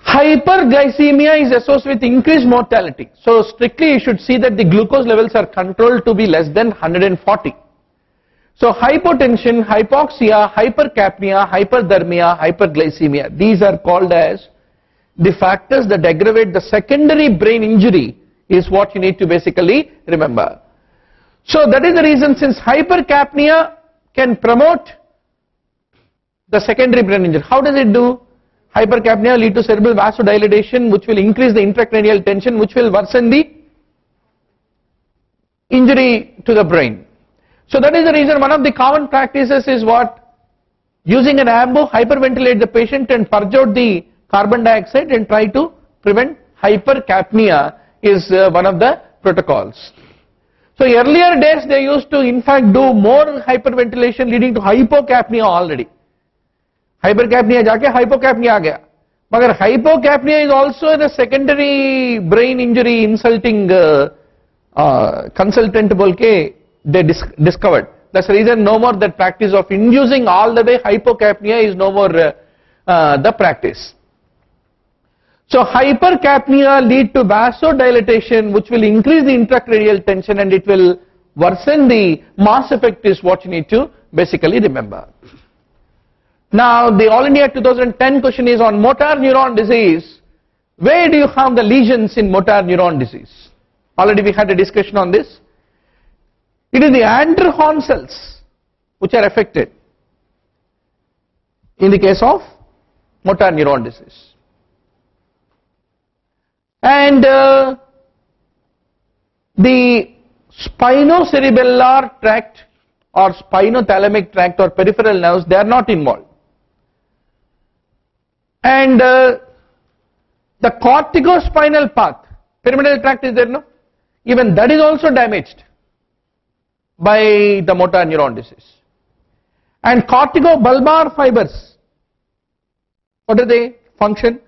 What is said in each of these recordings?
Hyperglycemia is associated with increased mortality. So strictly you should see that the glucose levels are controlled to be less than 140. So hypotension, hypoxia, hypercapnia, hyperthermia, hyperglycemia, these are called as the factors that aggravate the secondary brain injury is what you need to basically remember. So that is the reason, since hypercapnia can promote the secondary brain injury. How does it do? Hypercapnia lead to cerebral vasodilation, which will increase the intracranial tension, which will worsen the injury to the brain. So that is the reason one of the common practices is what? Using an ambo, hyperventilate the patient and purge out the carbon dioxide and try to prevent hypercapnia is one of the protocols. So earlier days they used to in fact do more hyperventilation leading to hypocapnia already. Hypercapnia जाके hypocapnia आ गया, मगर hypocapnia is also a secondary brain injury insulting consultant बोल के they discovered. That's the reason no more that practice of inducing all the way hypocapnia is no more the practice. So hypercapnia lead to vasodilatation, which will increase the intracranial tension and it will worsen the mass effect is what you need to basically remember. Now the All India 2010 question is on motor neuron disease. Where do you have the lesions in motor neuron disease? Already we had a discussion on this. It is the Andrehorn cells which are affected in the case of motor neuron disease. And the spinocerebellar tract or spinothalamic tract or peripheral nerves, they are not involved. And the corticospinal path, pyramidal tract is there, no? Even that is also damaged by the motor neuron disease. And corticobulbar fibers, what do they function?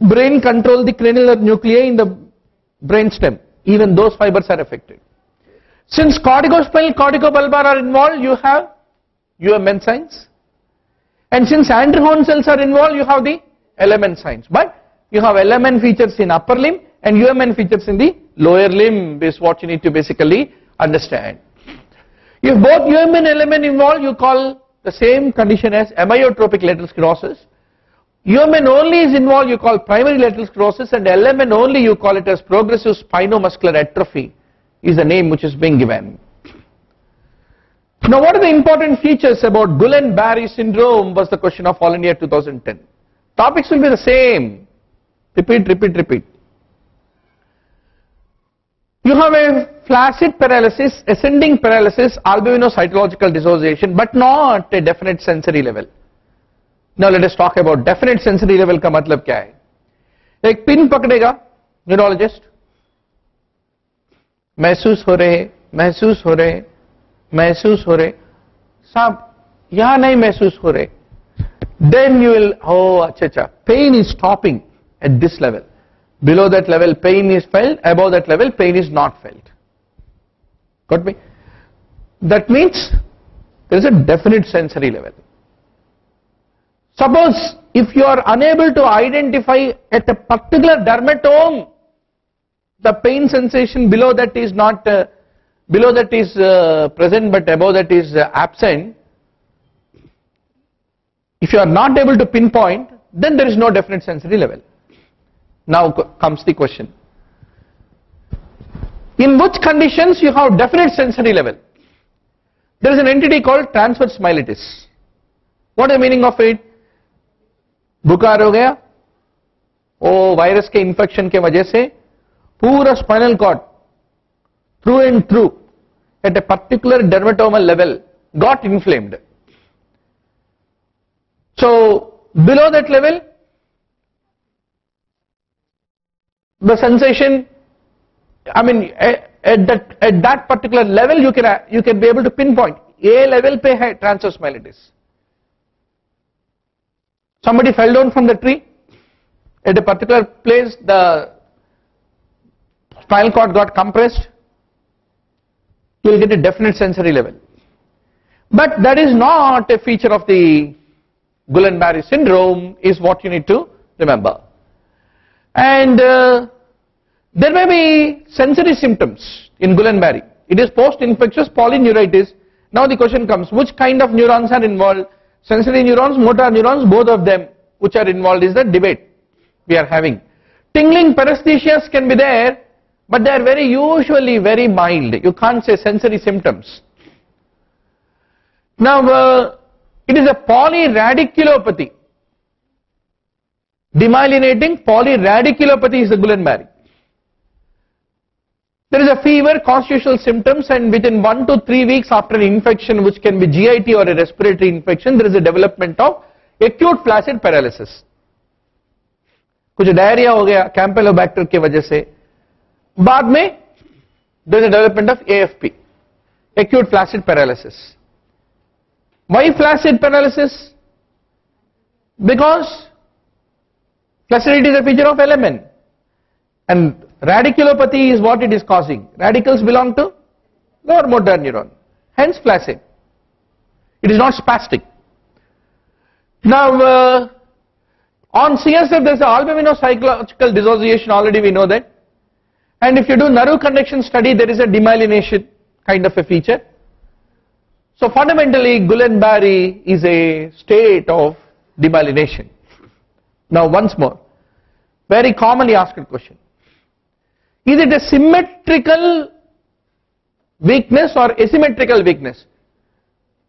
Brain control the cranial nuclei in the brainstem. Even those fibers are affected. Since corticospinal, corticobulbar are involved, you have UMN signs. And since Andrehorn cells are involved, you have the LMN signs. But you have LMN features in upper limb and UMN features in the lower limb is what you need to basically understand. If both UMN and LMN involved, you call the same condition as amyotrophic lateral sclerosis. UMN only is involved, you call primary lateral sclerosis, and LMN only you call it as progressive spinomuscular atrophy is the name which is being given. Now what are the important features about Guillain-Barré syndrome was the question of All India 2010. Topics will be the same. Repeat. You have a flaccid paralysis, ascending paralysis, albino-cytological dissociation, but not a definite sensory level. Now let us talk about definite sensory level का मतलब क्या है? एक pin पकड़ेगा neurologist, महसूस हो रहे, साहब यहाँ नहीं महसूस हो रहे. Then you will, oh अच्छा, pain is stopping at this level. Below that level pain is felt, above that level pain is not felt. Got me? That means there is a definite sensory level. Suppose if you are unable to identify at a particular dermatome the pain sensation below that is not present but above that is absent, if you are not able to pinpoint, then there is no definite sensory level. Now comes the question, in which conditions you have definite sensory level? There is an entity called transverse myelitis. What is the meaning of it? बुखार हो गया, वो virus के infection के वजह से पूरा spinal cord through and through at a particular dermatomal level got inflamed. So below that level the sensation, I mean at that particular level you can be able to pinpoint A level पे है transverse myelitis. Somebody fell down from the tree, at a particular place the spinal cord got compressed, you will get a definite sensory level. But that is not a feature of the Guillain-Barré syndrome is what you need to remember. And there may be sensory symptoms in Guillain-Barré. It is post-infectious polyneuritis. Now the question comes, which kind of neurons are involved? Sensory neurons, motor neurons, both of them which are involved is the debate we are having. Tingling paresthesias can be there, but they are usually very mild. You can't say sensory symptoms. Now it is a polyradiculopathy. Demyelinating polyradiculopathy is the Guillain-Barré. There is a fever, constitutional symptoms, and within 1 to 3 weeks after an infection, which can be GIT or a respiratory infection, there is a development of acute flaccid paralysis. कुछ diarrhoea हो गया कैंपेलोबैक्टर की वजह से, बाद में there is a development of AFP, acute flaccid paralysis. Why flaccid paralysis? Because flaccidity is a feature of LMN, and radiculopathy is what it is causing. Radicals belong to lower motor neuron, hence flaccid. It is not spastic. Now on CSF there is a albumino-psychological dissociation, already we know that. And if you do nerve conduction study, there is a demyelination kind of a feature. So fundamentally Guillain-Barré is a state of demyelination. Now once more, very commonly asked question. Is it a symmetrical weakness or asymmetrical weakness?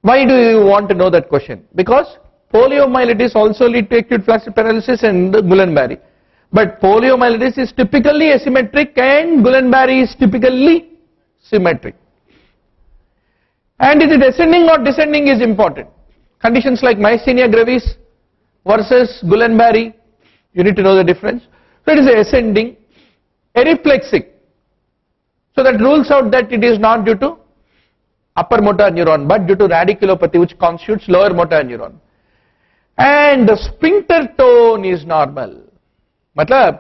Why do you want to know that question? Because poliomyelitis also lead to acute flaccid paralysis and Guillain-Barré. But poliomyelitis is typically asymmetric and Guillain-Barré is typically symmetric. And is it ascending or descending is important. Conditions like myasthenia gravis versus Guillain-Barré, you need to know the difference. So it is ascending, areflexic. So that rules out that it is not due to upper motor neuron but due to radiculopathy, which constitutes lower motor neuron. And the sphincter tone is normal. मतलब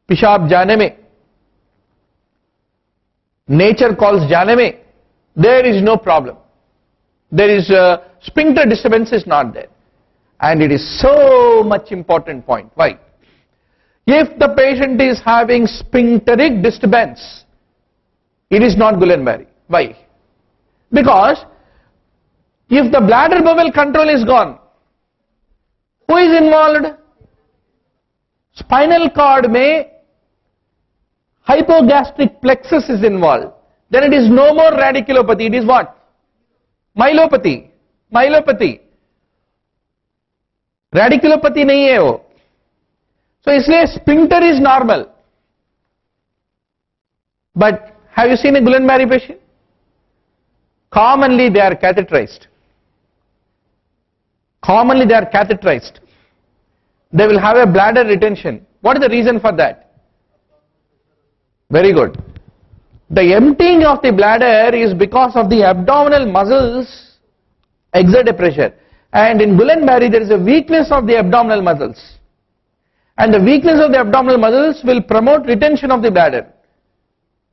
पिशाब जाने में, nature calls जाने में, there is no problem. There is a sphincter disturbance is not there. And it is so much important point. Why? If the patient is having sphincteric disturbance, it is not Guillain-Barré. Why? Because if the bladder bowel control is gone, who is involved? Spinal cord mein hypogastric plexus is involved. Then it is no more radiculopathy. It is what? Myelopathy. Myelopathy. Radiculopathy nahi hai wo. So isliye sphincter is normal. But have you seen a Guillain-Barré patient? Commonly they are catheterized. Commonly they are catheterized. They will have a bladder retention. What is the reason for that? Very good. The emptying of the bladder is because of the abdominal muscles exert a pressure. And in Guillain-Barré there is a weakness of the abdominal muscles. And the weakness of the abdominal muscles will promote retention of the bladder.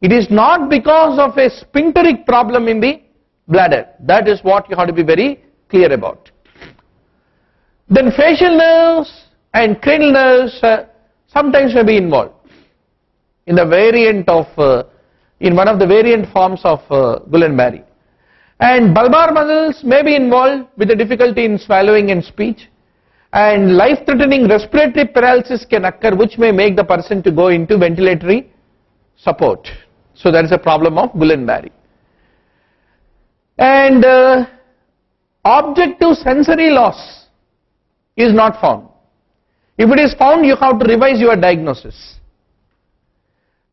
It is not because of a sphincteric problem in the bladder. That is what you have to be very clear about. Then facial nerves and cranial nerves sometimes may be involved in the variant of, in one of the variant forms of Guillain-Barré. And bulbar muscles may be involved with the difficulty in swallowing and speech. And life-threatening respiratory paralysis can occur, which may make the person to go into ventilatory support. So that is a problem of Guillain-Barré. And objective sensory loss is not found. If it is found, you have to revise your diagnosis.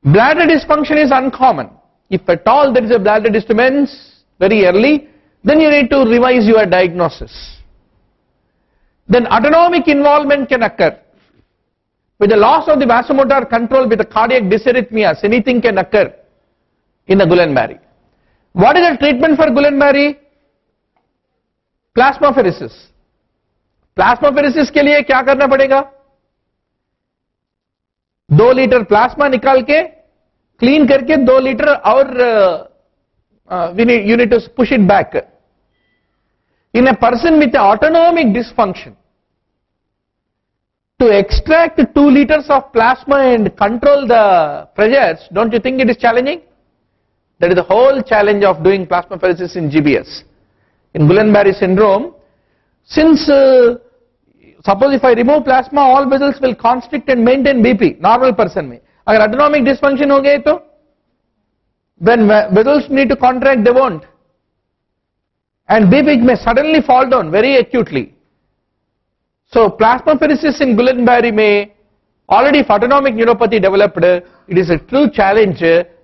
Bladder dysfunction is uncommon. If at all there is a bladder disturbance very early, then you need to revise your diagnosis. Then autonomic involvement can occur. With the loss of the vasomotor control with the cardiac dysarrhythmias, anything can occur in the Guillain-Barré. What is the treatment for Guillain-Barré? Plasmapheresis. Plasmapheresis के लिए क्या करना पड़ेगा? 2 litre plasma निकाल के clean करके 2 litre और you need to push it back. In a person with autonomic dysfunction, to extract 2 liters of plasma and control the pressures, don't you think it is challenging? That is the whole challenge of doing plasmapheresis in GBS. In Guillain-Barré syndrome, since suppose if I remove plasma, all vessels will constrict and maintain BP, normal person में. अगर autonomic dysfunction हो गए तो, when vessels need to contract, they won't. And BP may suddenly fall down very acutely. So plasmapheresis in Guillain-Barré may, already if autonomic neuropathy developed, it is a true challenge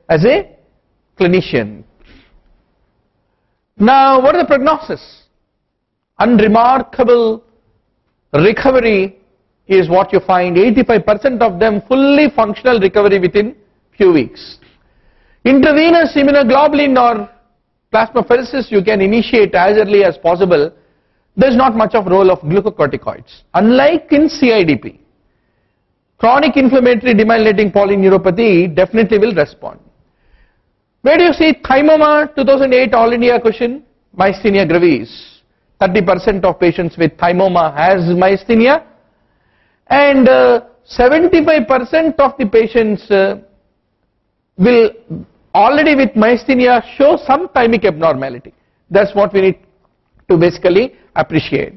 as a clinician. Now what is the prognosis? Unremarkable recovery is what you find. 85% of them fully functional recovery within few weeks. Intravenous immunoglobulin or plasmapheresis you can initiate as early as possible. There is not much of role of glucocorticoids. Unlike in CIDP, chronic inflammatory demyelinating polyneuropathy definitely will respond. Where do you see thymoma? 2008 All India question, myasthenia gravis. 30% of patients with thymoma has myasthenia, and 75% of the patients will already with myasthenia show some thymic abnormality. That's what we need to basically appreciate.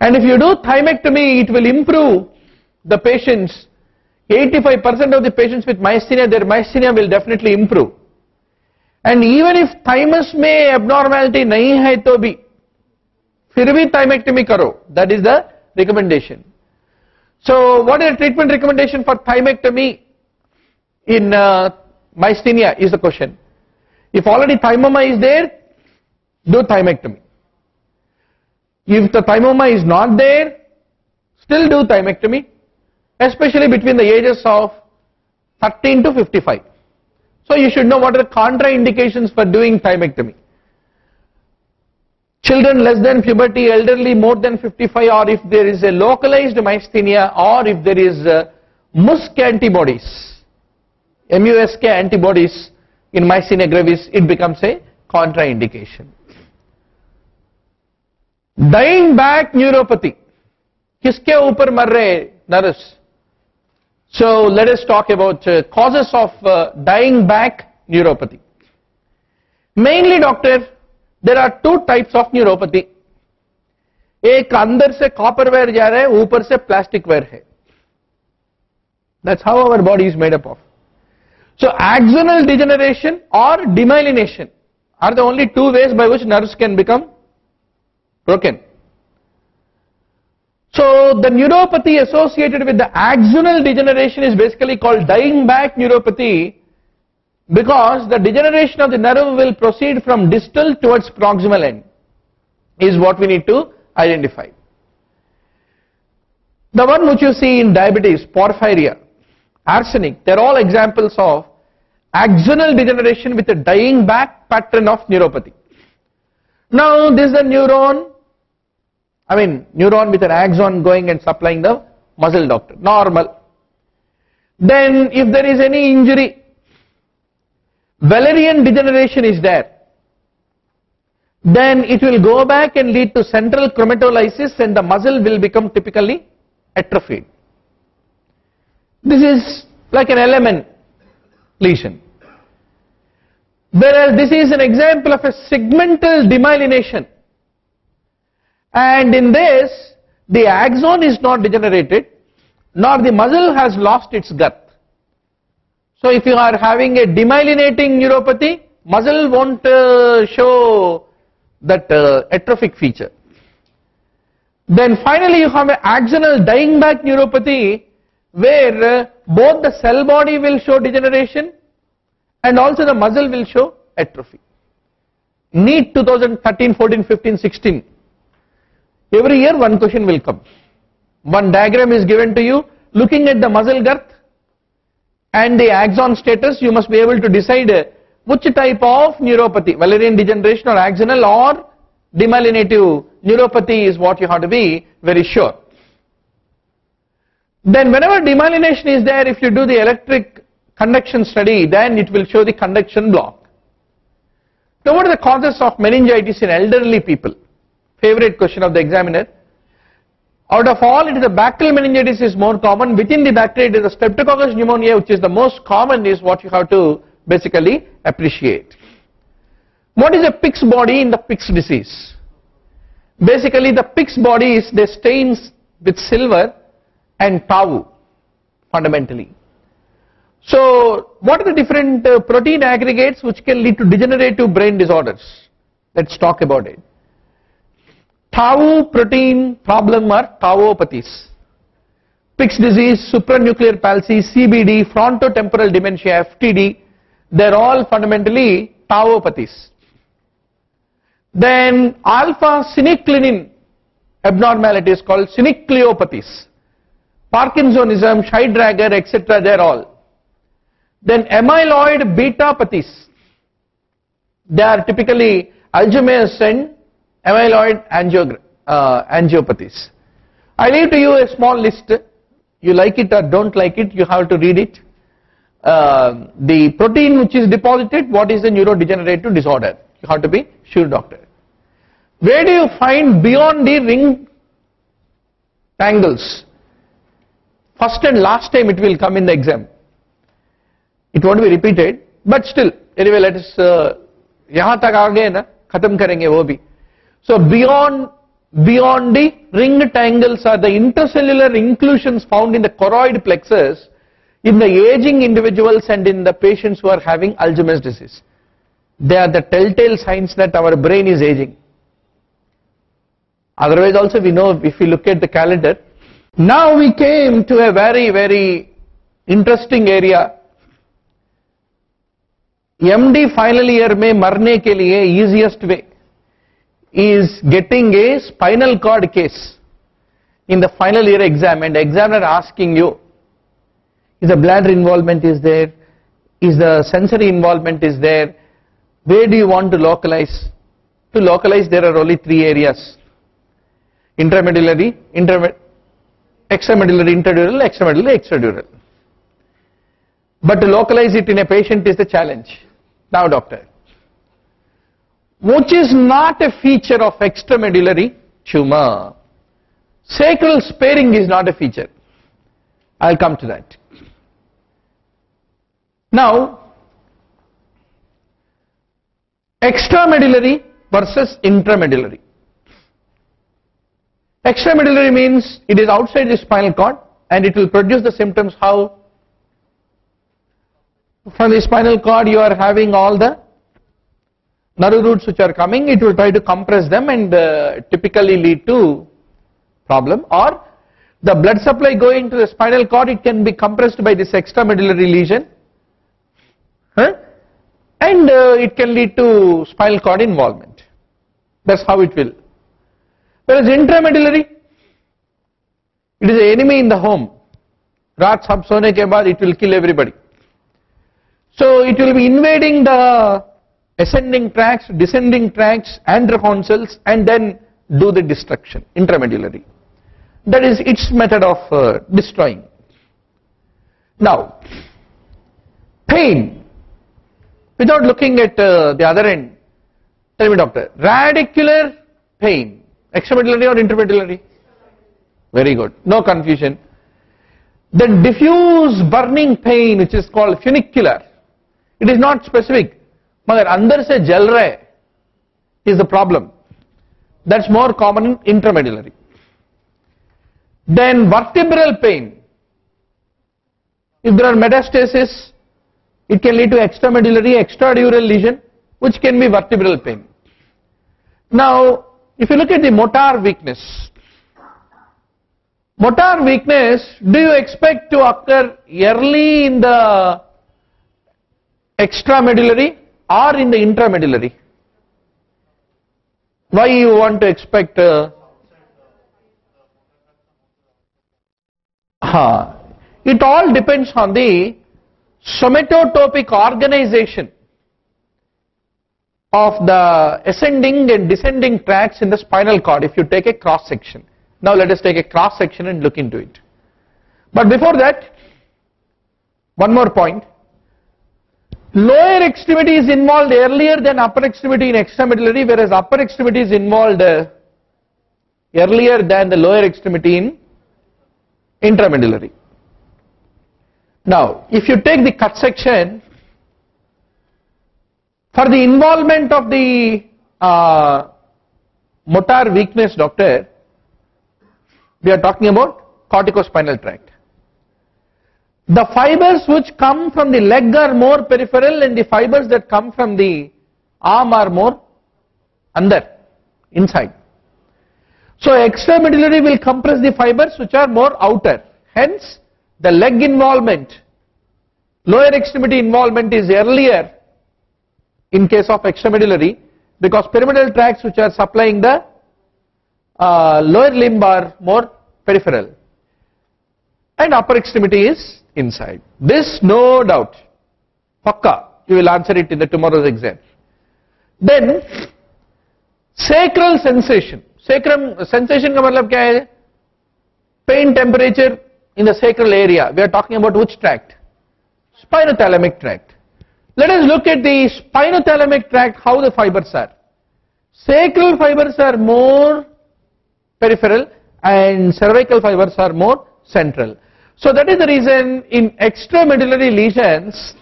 And if you do thymectomy, it will improve the patients. 85% of the patients with myasthenia, their myasthenia will definitely improve. And even if thymus में abnormality नहीं है तो भी फिर भी thymectomy करो. That is the recommendation. So what is the treatment recommendation for thymectomy in myasthenia is the question. If already thymoma is there, do thymectomy. If the thymoma is not there, still do thymectomy, especially between the ages of 13 to 55. So you should know what are the contraindications for doing thymectomy. Children less than puberty, elderly more than 55, or if there is a localized myasthenia, or if there is MuSK antibodies, MuSK antibodies in myasthenia gravis, it becomes a contraindication. Dying back neuropathy. किसके ऊपर मर रहे nerves? So let us talk about causes of dying back neuropathy. Mainly, doctor, there are 2 types of neuropathy. एक अंदर से copper wire जा रहा है, ऊपर से plastic wire है. That's how our body is made up of. So axonal degeneration or demyelination are the only 2 ways by which nerves can become broken. So the neuropathy associated with the axonal degeneration is basically called dying back neuropathy, because the degeneration of the nerve will proceed from distal towards proximal end, is what we need to identify. The one which you see in diabetes, porphyria, arsenic, they are all examples of axonal degeneration with a dying back pattern of neuropathy. Now this is the neuron, neuron with an axon going and supplying the muscle, doctor, normal. Then if there is any injury, Wallerian degeneration is there, then it will go back and lead to central chromatolysis and the muscle will become typically atrophied. This is like an LMN lesion. Whereas this is an example of a segmental demyelination, and in this the axon is not degenerated nor the muscle has lost its girth. So if you are having a demyelinating neuropathy, muscle won't show that atrophic feature. Then finally you have an axonal dying back neuropathy where both the cell body will show degeneration and also the muscle will show atrophy. NEET 2013, 14, 15, 16. Every year one question will come. One diagram is given to you looking at the muscle girth and the axon status. You must be able to decide which type of neuropathy, Wallerian degeneration or axonal or demyelinative neuropathy is what you have to be very sure. Then whenever demyelination is there, if you do the electric conduction study, then it will show the conduction block. Now what are the causes of meningitis in elderly people? Favorite question of the examiner. Out of all, it is the bacterial meningitis is more common. Within the bacteria, it is the streptococcus pneumonia, which is the most common, is what you have to basically appreciate. What is a pig's body in the pig's disease? Basically, the pig's body is they stains with silver and tau, fundamentally. So, what are the different protein aggregates which can lead to degenerative brain disorders? Let's talk about it. Tau protein problem are tauopathies. Pick's disease, supranuclear palsy, CBD, frontotemporal dementia, FTD, they're all fundamentally tauopathies. Then alpha-synuclein abnormalities called synucleopathies. Parkinsonism, Scheidegger, etc. they're all. Then amyloid betapathies. They are typically Alzheimer's and amyloid angiopathies. I leave to you a small list. You like it or don't like it, you have to read it. The protein which is deposited, what is the neurodegenerative disorder? You have to be sure, doctor. Where do you find beyond the ring tangles? First and last time it will come in the exam. It won't be repeated, but still, anyway, let us, yahan tak aa gaye na, khatam karenge wo bhi. So beyond the ring tangles are the intercellular inclusions found in the choroid plexus in the aging individuals and in the patients who are having Alzheimer's disease. They are the telltale signs that our brain is aging. Otherwise also we know, if we look at the calendar. Now we came to a very, very interesting area. MD final year में मरने के लिए easiest way is getting a spinal cord case in the final year exam, and examiner asking you, is the bladder involvement is there, is the sensory involvement is there, where do you want to localize? To localize there are only three areas: intramedullary, extramedullary, interdural, extramedullary, extradural. But to localize it in a patient is the challenge. Now doctor, which is not a feature of extramedullary tumor? Sacral sparing is not a feature. I'll come to that. Now, extramedullary versus intramedullary. Extramedullary means it is outside the spinal cord and it will produce the symptoms how? From the spinal cord you are having all the nerve roots which are coming, it will try to compress them and typically lead to problem. Or the blood supply going to the spinal cord, it can be compressed by this extramedullary lesion, and it can lead to spinal cord involvement. That's how it will. Whereas intramedullary, it is the enemy in the home. Raat sab sone ke baad it will kill everybody. So it will be invading the ascending tracts, descending tracts, androgen cells, and then do the destruction, intramedullary. That is its method of destroying. Now, pain, without looking at the other end, tell me doctor, radicular pain, extramedullary or intramedullary? Very good, no confusion. The diffuse burning pain which is called funicular, it is not specific. मगर अंदर से जल रहे is the problem. That's more common in intramedullary. Then vertebral pain. If there are metastasis, it can lead to extramedullary, extradural lesion, which can be vertebral pain. Now, if you look at the motor weakness, do you expect to occur early in the extramedullary or in the intramedullary? Why you want to expect? It all depends on the somatotopic organization of the ascending and descending tracts in the spinal cord if you take a cross section. Now let us take a cross section and look into it. But before that, one more point. Lower extremity is involved earlier than upper extremity in extramedullary, whereas upper extremity is involved earlier than the lower extremity in intramedullary. Now, if you take the cut section, for the involvement of the motor weakness, doctor, we are talking about corticospinal tract. The fibers which come from the leg are more peripheral and the fibers that come from the arm are more inside. So extramedullary will compress the fibers which are more outer. Hence, the leg involvement, lower extremity involvement is earlier in case of extramedullary, because pyramidal tracts which are supplying the lower limb are more peripheral and upper extremity is inside. This no doubt, pakka, you will answer it in the tomorrow's exam. Then sacral sensation. Sacrum sensation का मतलब क्या है? Pain temperature in the sacral area. We are talking about which tract? Spinothalamic tract. Let us look at the spinothalamic tract, how the fibers are. Sacral fibers are more peripheral and cervical fibers are more central. So that is the reason in extramedullary lesions,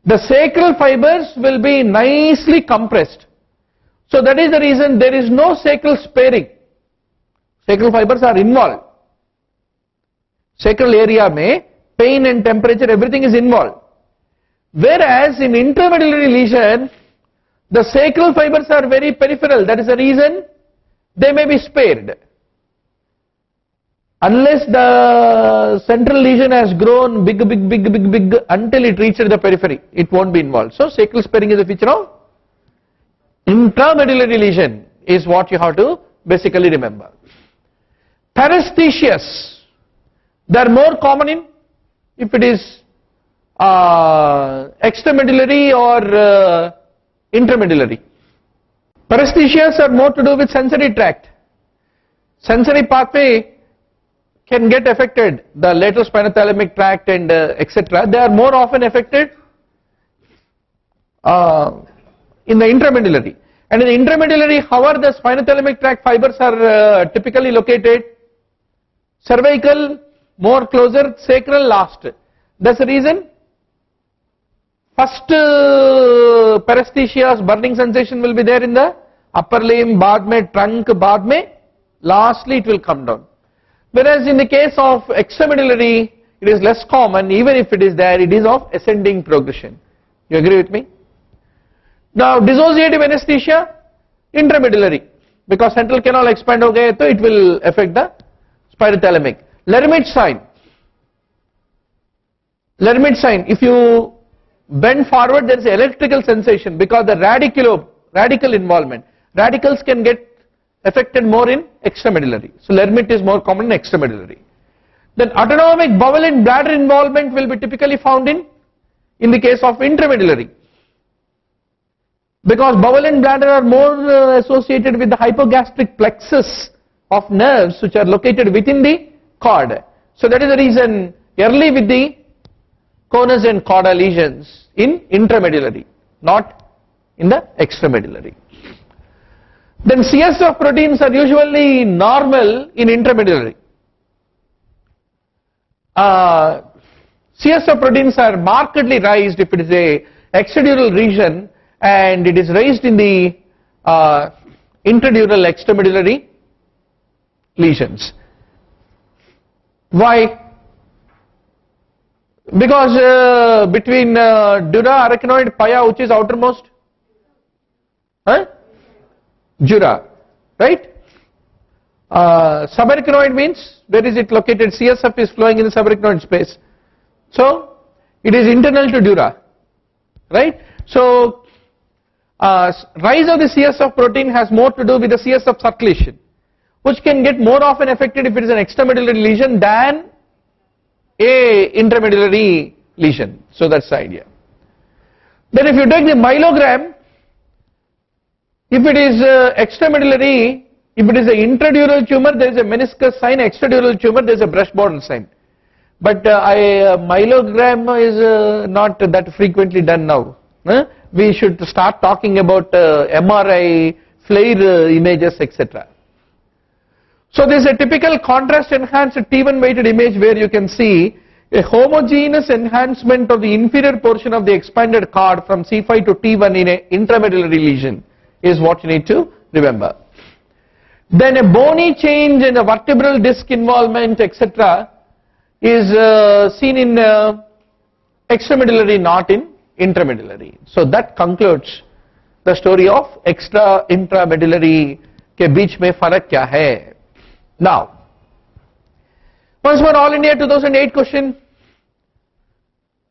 the sacral fibers will be nicely compressed. So that is the reason there is no sacral sparing. Sacral fibers are involved. Sacral area mein pain and temperature, everything is involved. Whereas in intramedullary lesion, the sacral fibers are very peripheral. That is the reason they may be spared. Unless the central lesion has grown big until it reaches the periphery, it won't be involved. So sacral sparing is a feature of intramedullary lesion is what you have to basically remember. Paresthesias, they are more common in if it is extramedullary or intramedullary. Paresthesias are more to do with sensory tract. Sensory pathway can get affected, the lateral spinothalamic tract and etc. They are more often affected in the intramedullary. And in the intramedullary, however, the spinothalamic tract fibers are typically located. Cervical more closer, sacral last. That's the reason. First paresthesias, burning sensation will be there in the upper limb, baad mein trunk, baad mein lastly it will come down. Whereas in the case of extramedullary, it is less common. Even if it is there, it is of ascending progression. You agree with me? Now dissociative anesthesia, intramedullary, because central canal expand ho gaye, so it will affect the spinothalamic. Lermit sign. Lermit sign, if you bend forward, there is electrical sensation because the radical involvement. Radicals can get affected more in extramedullary. So Lermit is more common in extramedullary. Then autonomic bowel and bladder involvement will be typically found in the case of intramedullary. Because bowel and bladder are more associated with the hypogastric plexus of nerves which are located within the cord. So that is the reason early with the conus and cauda lesions in intramedullary, not in the extramedullary. Then CSF proteins are usually normal in intramedullary. CSF proteins are markedly raised if it is a extradural region and it is raised in the intradural extramedullary lesions. Why? Because between dura, arachnoid, paya, which is outermost? Jura, right? Subarachnoid means where is it located? CSF is flowing in the subarachnoid space. So it is internal to dura, right? So rise of the CSF protein has more to do with the CSF circulation, which can get more often affected if it is an extramedullary lesion than a intramedullary lesion. So that's the idea. Then if you take the myelogram, if it is extramedullary, if it is an intradural tumor, there is a meniscus sign, extradural tumor, there is a brush border sign. But myelogram is not that frequently done now. We should start talking about MRI, FLAIR images, etc. So this is a typical contrast enhanced T1 weighted image where you can see a homogeneous enhancement of the inferior portion of the expanded cord from C5 to T1 in a intramedullary lesion is what you need to remember. Then a bony change in the vertebral disc involvement, etc. is seen in extramedullary, not in intramedullary. So that concludes the story of extra intramedullary के बीच में फर्क क्या है. Now, once more All India 2008 question.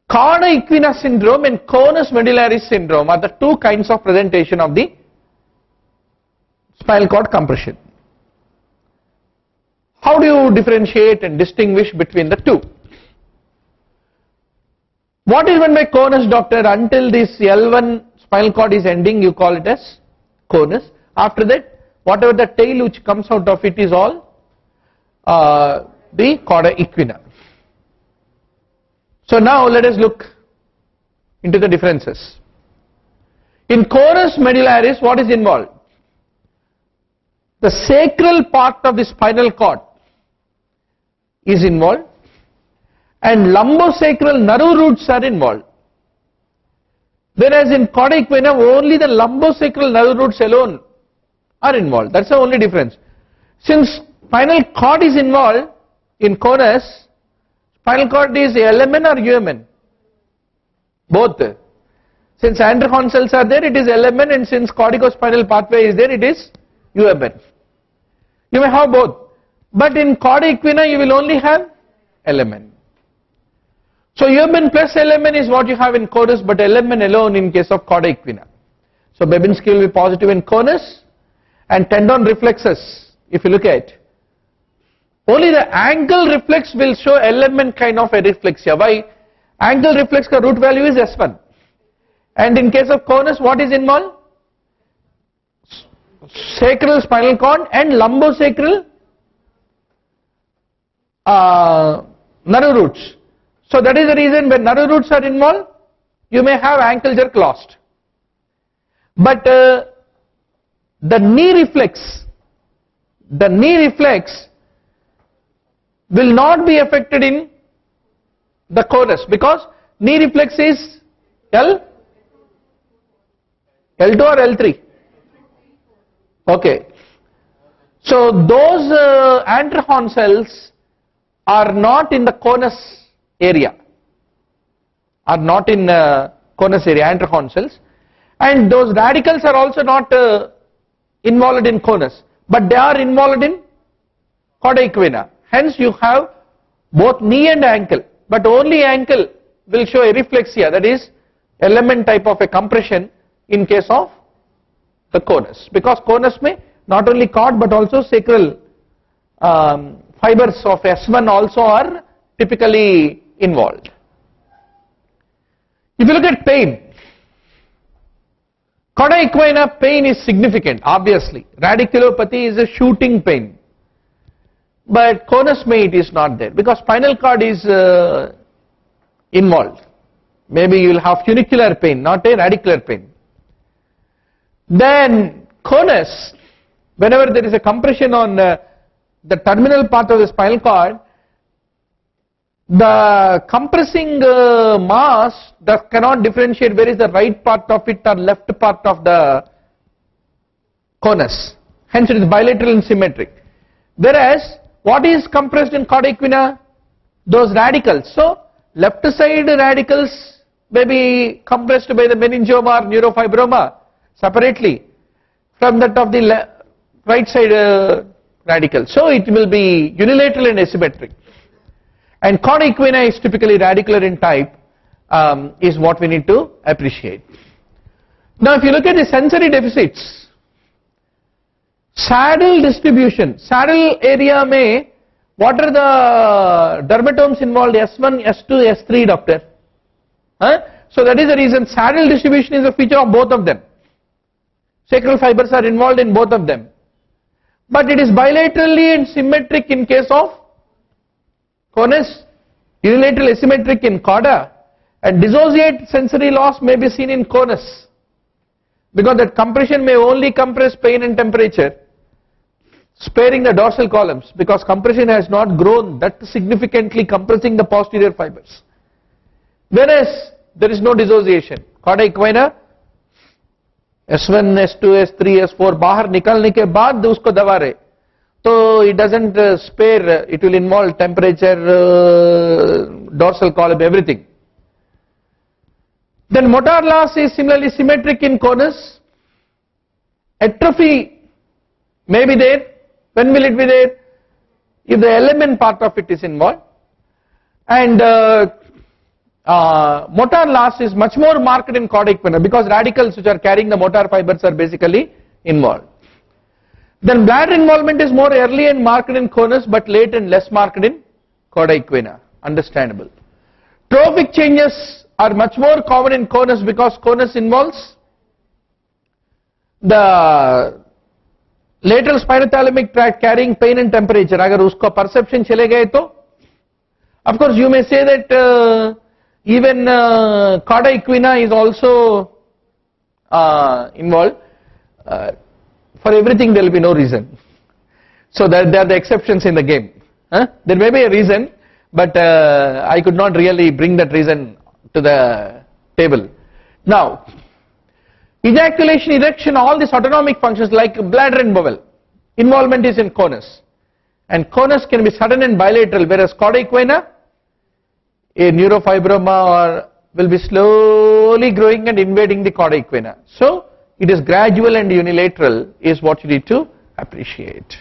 Cauda equina syndrome and conus medullaris syndrome are the two kinds of presentation of the spinal cord compression. How do you differentiate and distinguish between the two? What is meant by conus, doctor? Until this L1 spinal cord is ending, you call it as conus. After that, whatever the tail which comes out of it is all the cauda equina. So now let us look into the differences. In conus medullaris, what is involved? The sacral part of the spinal cord is involved and lumbosacral nerve roots are involved. Whereas in cauda equina, only the lumbosacral nerve roots alone are involved. That's the only difference. Since spinal cord is involved in conus, spinal cord is LMN or UMN? Both. Since Andrehorn cells are there, it is LMN, and since corticospinal pathway is there, it is UMN. You may have both. But in cauda equina, you will only have LMN. So UMN plus LMN is what you have in conus, but LMN alone in case of cauda equina. So Babinski will be positive in conus, and tendon reflexes, if you look at, only the ankle reflex will show LMN kind of a reflexia. Why? Ankle reflex ka root value is S1. And in case of conus, what is involved? Sacral spinal cord and lumbosacral nerve roots. So that is the reason when nerve roots are involved, you may have ankle jerk lost. But the knee reflex will not be affected in the conus because knee reflex is L2 or L3. Okay. So those Andrehorn cells are not in the conus area, Andrehorn cells, and those radicals are also not involved in conus, but they are involved in cauda equina. Hence you have both knee and ankle, but only ankle will show a reflexia, that is element type of a compression in case of the conus, because conus may not only cord but also sacral fibers of S1 also are typically involved. If you look at pain, cauda equina pain is significant, obviously. Radiculopathy is a shooting pain, but conus may it is not there because spinal cord is involved. Maybe you will have funicular pain, not a radicular pain. Then conus, whenever there is a compression on the terminal part of the spinal cord, the compressing mass that cannot differentiate where is the right part of it or left part of the conus. Hence it is bilateral and symmetric. Whereas what is compressed in cauda equina? Those radicals. So left side radicals may be compressed by the meningioma or neurofibroma separately from that of the right side radical. So it will be unilateral and asymmetric. And cauda equina is typically radicular in type, is what we need to appreciate. Now if you look at the sensory deficits, saddle distribution, saddle area may, what are the dermatomes involved? S1, S2, S3, doctor? So that is the reason saddle distribution is a feature of both of them. Sacral fibers are involved in both of them. But it is bilaterally and symmetric in case of conus, unilateral asymmetric in cauda, and dissociate sensory loss may be seen in conus because that compression may only compress pain and temperature. sparing the dorsal columns because compression has not grown that significantly, compressing the posterior fibers. Whereas there is no dissociation. Cauda equina S1, S2, S3, S4 बाहर निकलने के बाद उसको दबा रहे, तो it doesn't spare, it will involve temperature, dorsal column, everything. Then motor loss is similarly symmetric in conus. Atrophy may be there. When will it be there? If the element part of it is involved. And motor loss is much more marked in cauda equina because radicals which are carrying the motor fibers are basically involved. Then bladder involvement is more early and marked in conus but late and less marked in cauda equina. Understandable. Trophic changes are much more common in conus because conus involves the lateral spinothalamic tract carrying pain and temperature. अगर उसको perception चले गए तो, of course you may say that even cauda equina is also involved. For everything there will be no reason. So there are the exceptions in the game. There may be a reason, but I could not really bring that reason to the table. Now, ejaculation, erection, all these autonomic functions like bladder and bowel, involvement is in conus. And conus can be sudden and bilateral, whereas cauda equina, a neurofibroma will be slowly growing and invading the cauda equina. So, it is gradual and unilateral is what you need to appreciate.